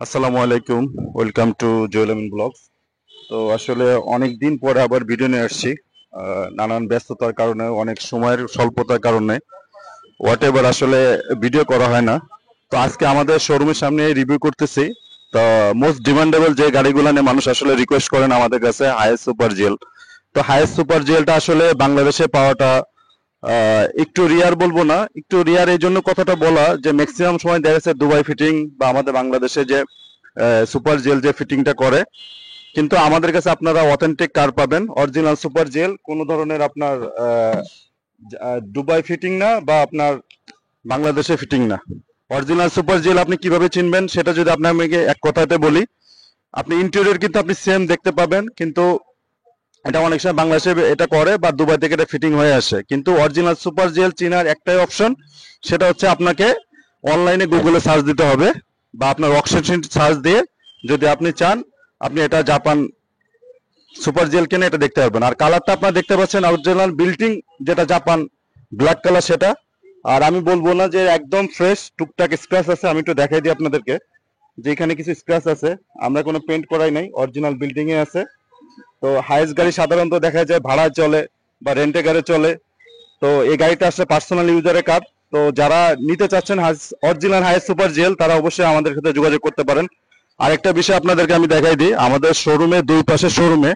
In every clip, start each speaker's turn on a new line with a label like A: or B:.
A: আসসালামু আলাইকুম। Welcome to Jewel Amin blogs. তো আসলে অনেক দিন পরে আবার ভিডিও নিয়ে আসছি। নানান ব্যস্ততার কারণে, অনেক সময়ের স্বল্পতার কারণে হোয়াট এভার আসলে ভিডিও করা হয় না। তো আজকে আমাদের শোরুমের সামনে রিভিউ করতেছি। তো মোস্ট ডিমান্ডেবল যে গাড়িগুলো নিয়ে মানুষ আসলে রিকোয়েস্ট করেন আমাদের কাছে, হায়েস্ট সুপার জেল। তো হায়েস্ট সুপার জেলটা আসলে বাংলাদেশে পাওয়াটা একটু রিয়ার বলবো না, একটু রিয়ার এই জন্য কথাটা বলা যে ম্যাক্সিমাম সময় দেখা যাচ্ছে দুবাই ফিটিং বা আমাদের বাংলাদেশে যে সুপার জেল যে ফিটিংটা করে, কিন্তু আমাদের কাছে আপনারা অথেন্টিক কার পাবেন, অরিজিনাল সুপার জেল, কোনো ধরনের আপনার দুবাই ফিটিং না বা আপনার বাংলাদেশে ফিটিং না। অরিজিনাল সুপার জেল আপনি কিভাবে চিনবেন সেটা যদি আপনাকে এক কথাতে বলি, আপনি ইন্টেরিয়র কিন্তু আপনি সেম দেখতে পাবেন, কিন্তু এটা অনেক সময় বাংলাদেশে এটা করে বা দুবাই থেকে এটা ফিটিং হয়ে আসে। কিন্তু অরিজিনাল সুপার জেল চেনার একটাই অপশন, সেটা হচ্ছে আপনাকে অনলাইনে গুগলে সার্চ দিতে হবে বা আপনার অকশন সার্চ দিয়ে যদি আপনি চান আপনি এটা জাপান সুপার জেল কিনে এটা দেখতে পারবেন। আর কালারটা আপনারা দেখতে পাচ্ছেন অরিজিনাল বিল্ডিং যেটা জাপান ব্ল্যাক কালার সেটা। আর আমি বলবো না যে একদম ফ্রেশ, টুকটাক স্ক্র্যাচ আছে, আমি একটু দেখাই দিই আপনাদেরকে যে এখানে কিছু স্ক্র্যাচ আছে, আমরা কোনো পেন্ট করাই নাই, অরিজিনাল বিল্ডিং এ আছে। তো হাইস্ট গাড়ি সাধারণত দেখা যায় ভাড়ায় চলে বা রেন্টে গাড়ি চলে। তো এই গাড়িটা আসলে পার্সোনাল ইউজারের কার। তো যারা নিতে চাচ্ছেন অরিজিনাল হাইস্ট সুপার জেল তারা অবশ্যই আমাদের সাথে যোগাযোগ করতে পারেন। আরেকটা বিষয় আপনাদেরকে আমি দেখাই দিই, আমাদের শোরুমে দুই পাশে শোরুমে,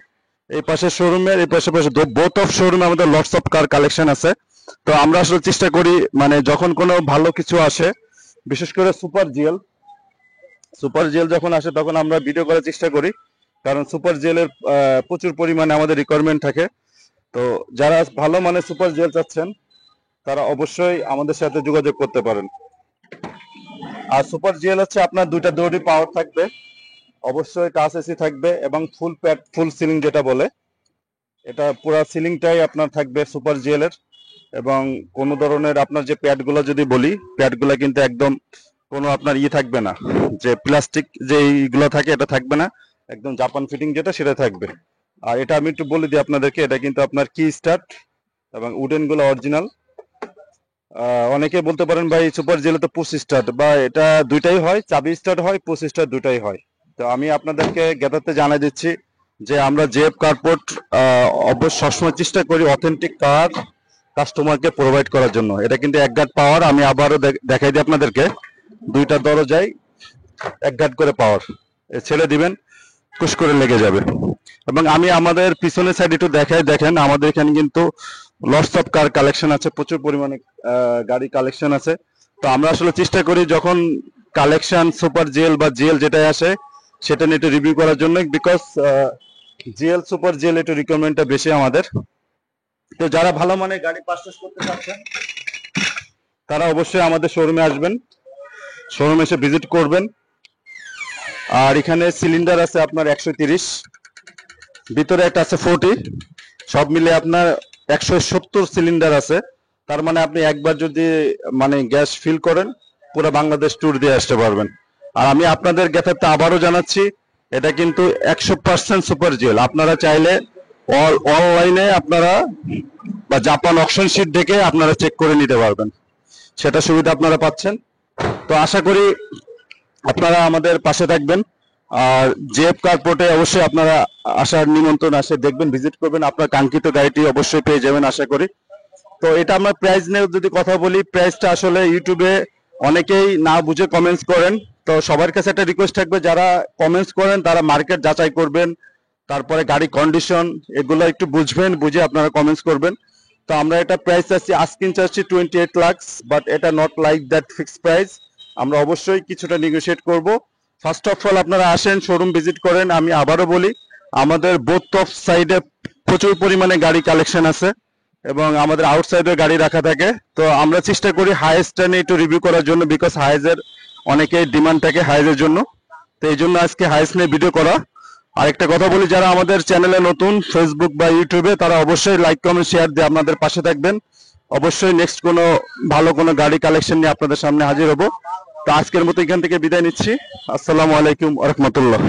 A: এই পাশের শোরুমের এই পাশে পাশে বোথ অফ শোরুমে আমাদের লটস অফ কার কালেকশন আছে। তো আমরা আসলে চেষ্টা করি মানে যখন কোনো ভালো কিছু আসে, বিশেষ করে সুপার জেল যখন আসে তখন আমরা ভিডিও করার চেষ্টা করি, কারণ সুপার জেলের প্রচুর পরিমাণে আমাদের রিকোয়ারমেন্ট থাকে। তো যারা ভালো মানে সুপার জেল চাচ্ছেন তারা অবশ্যই আমাদের সাথে যোগাযোগ করতে পারেন। আর সুপার জেল হচ্ছে আপনার দুইটা দড়ি পাওয়ার থাকবে, অবশ্যই টাচ এসি থাকবে এবং ফুল প্যাড ফুল সিলিং যেটা বলে, এটা পুরো সিলিংটাই আপনার থাকবে সুপার জেলের। এবং কোনো ধরনের আপনার যে প্যাডগুলো যদি বলি, প্যাডগুলো কিন্তু একদম কোনো আপনার থাকবে না, যে প্লাস্টিক যে এইগুলো থাকে এটা থাকবে না, একদম জাপান ফিটিং যেটা সেটা থাকবে। আর এটা আমি একটু বলে দিই আপনাদেরকে, এটা কিন্তু আপনার কি স্টার্ট এবং উডেন গুলো অরিজিনাল। অনেকে বলতে পারেন ভাই সুপার জেলে তো পুশ স্টার্ট, বা এটা দুইটাই হয়, চাবি স্টার্ট হয়, পুশ স্টার্ট দুটাই হয়। তো আমি আপনাদেরকে জ্ঞাতার্থে জানাই দিচ্ছি যে আমরা জেএফ কার্পোর্ট অবশ্য সবসময় চেষ্টা করি অথেন্টিক কার কাস্টমারকে প্রোভাইড করার জন্য। এটা কিন্তু এক গার্ড পাওয়ার, আমি আবারও দেখাই দিই আপনাদেরকে, দুইটা দরজায় এক গার্ড করে পাওয়ার, ছেড়ে দিবেন কুশ করে লেগে যাবে। এবং আমি আমাদের পিছনের সাইড একটু দেখাই, দেখেন আমাদের এখানে কিন্তু লটস অফ কার কালেকশন আছে, প্রচুর পরিমাণে গাড়ি কালেকশন আছে। তো আমরা আসলে চেষ্টা করি যখন কালেকশন সুপার জেল বা জেল যেটাই আসে সেটা নিয়ে একটু রিভিউ করার জন্য, বিকজ জেল সুপার জেল একটু রিকোয়ারমেন্টটা বেশি আমাদের। তো যারা ভালো মানের গাড়ি পারচেস করতে চাচ্ছেন তারা অবশ্যই আমাদের শোরুমে আসবেন, শোরুমে এসে ভিজিট করবেন। আর এখানে সিলিন্ডার আছে আপনার 130, ভিতরে একটা আছে 40, সব মিলে আপনার 170 সিলিন্ডার আছে। তার মানে আপনি একবার যদি মানে গ্যাস ফিল করেন পুরো বাংলাদেশ ট্যুর দিয়ে আসতে পারবেন। আর আমি আপনাদের জ্ঞাতার্থে আবারও জানাচ্ছি, এটা কিন্তু 100% সুপার জেল। আপনারা চাইলে অনলাইনে আপনারা বা জাপান অকশন শিট দেখে আপনারা চেক করে নিতে পারবেন, সেটা সুবিধা আপনারা পাচ্ছেন। তো আশা করি আপনারা আমাদের পাশে থাকবেন। আর জেএফ কার্পোর্টে অবশ্যই আপনারা আসার নিমন্ত্রণ, আসে দেখবেন, ভিজিট করবেন, আপনার কাঙ্ক্ষিত গাড়িটি অবশ্যই পেয়ে যাবেন আশা করি। তো এটা আমরা প্রাইস নিয়ে যদি কথা বলি, প্রাইসটা আসলে ইউটিউবে অনেকেই না বুঝে কমেন্টস করেন। তো সবার কাছে একটা রিকোয়েস্ট থাকবে, যারা কমেন্টস করেন তারা মার্কেট যাচাই করবেন, তারপরে গাড়ি কন্ডিশন এগুলো একটু বুঝবেন, বুঝে আপনারা কমেন্টস করবেন। তো আমরা এটা প্রাইস চাচ্ছি, আস্কিং চাচ্ছি 28 লাখ, বাট এটা not like that fixed price, আমরা অবশ্যই কিছুটা নেগোশিয়েট করব। ফার্স্ট অফ অল আপনারা আসেন, শোরুম ভিজিট করেন। আমি আবারও বলি, আমাদের বোথ অফ সাইডে প্রচুর পরিমাণে গাড়ি কালেকশন আছে এবং আমাদের আউটসাইডে গাড়ি রাখা থাকে। তো আমরা চেষ্টা করি হাইয়েস্টটা নিয়ে একটু রিভিউ করার জন্য, বিকজ হাইজের অনেকেই ডিমান্ড থাকে হাইজের জন্য। তো এই জন্য আজকে হাইস নিয়ে ভিডিও করা। আরেকটা কথা বলি, যারা আমাদের চ্যানেলে নতুন ফেসবুক বা ইউটিউবে, তারা অবশ্যই লাইক কমেন্ট শেয়ার দিয়ে আপনাদের পাশে থাকবেন। অবশ্যই নেক্সট কোনো ভালো কোনো গাড়ি কালেকশন নিয়ে আপনাদের সামনে হাজির হব। তো আজকের মতো এখান থেকে বিদায় নিচ্ছি। আসসালামু আলাইকুম ওয়া রাহমাতুল্লাহ।